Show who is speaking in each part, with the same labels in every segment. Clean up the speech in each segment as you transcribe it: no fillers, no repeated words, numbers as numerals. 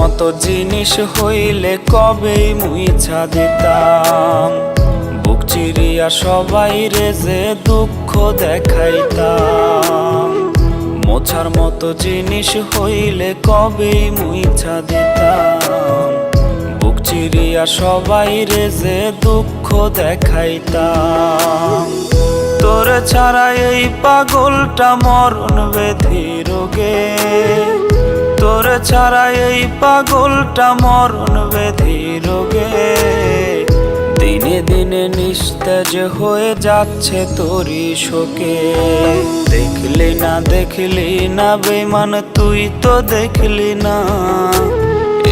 Speaker 1: মতো জিনিস হইলে কবেই মুইছা দিতাম, বুক চিরিয়া সবাই রে যে দুঃখ দেখাইতাম। মোছার মতো জিনিস হইলে কবেই মুইছা দিতাম, বুক চিরিয়া সবাই রে যে দুঃখ দেখাইতাম। তোরে ছাড়া এই পাগলটা মরণ ব্যাধি রোগে, তোরে ছাড়া এই পাগলটা মরণ ব্যাধি রোগে। দিনে দিনে নিস্তেজ হয়ে যাচ্ছে তোরই শোকে। দেখলি না বেমান তুই তো দেখলি না,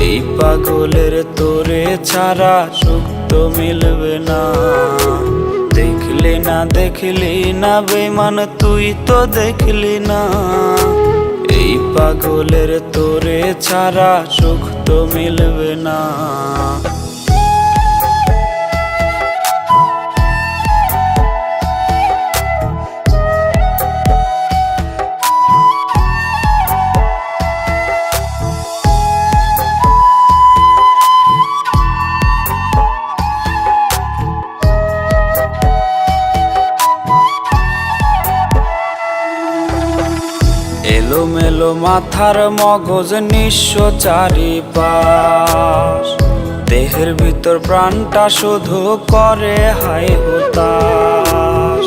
Speaker 1: এই পাগলের তোরে ছাড়া সুখ তো মিলবে না। দেখলি না বেমান তুই তো দেখলি না, এই পাগলের তোরে ছাড়া সুখ তো মিলবে না। এলোমেলো মাথার মগজ নিঃস্ব চারিপাশ, দেহের ভিতর প্রাণটা শুধু করে হায় হুতাশ।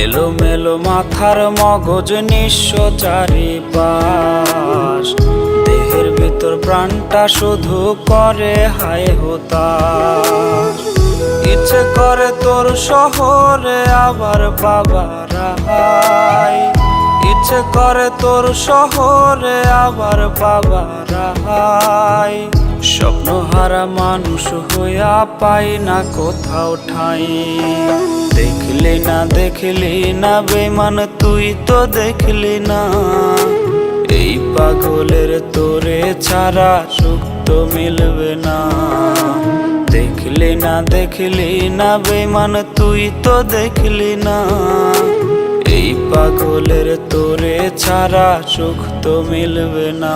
Speaker 1: এলোমেলো মাথার মগজ নিঃস্ব চারিপাশ, দেহের ভিতর প্রাণটা শুধু করে হায় হুতাশ। ইচ্ছে করে তোর শহরে আবার বাবার হায়, ইচ্ছে করে তোর শহরে আবার বাবার হায়। স্বপ্নহারা মানুষ হইয়া পাই না কোথাও ঠাই। দেখলি না বেমান তুই তো দেখলি না, এই পাগলের তোরে ছাড়া সুখ তো মিলবে না। দেখলি না বেমান তুই তো দেখলি না, এই পাগলের তোরে ছাড়া সুখ তো মিলবে না।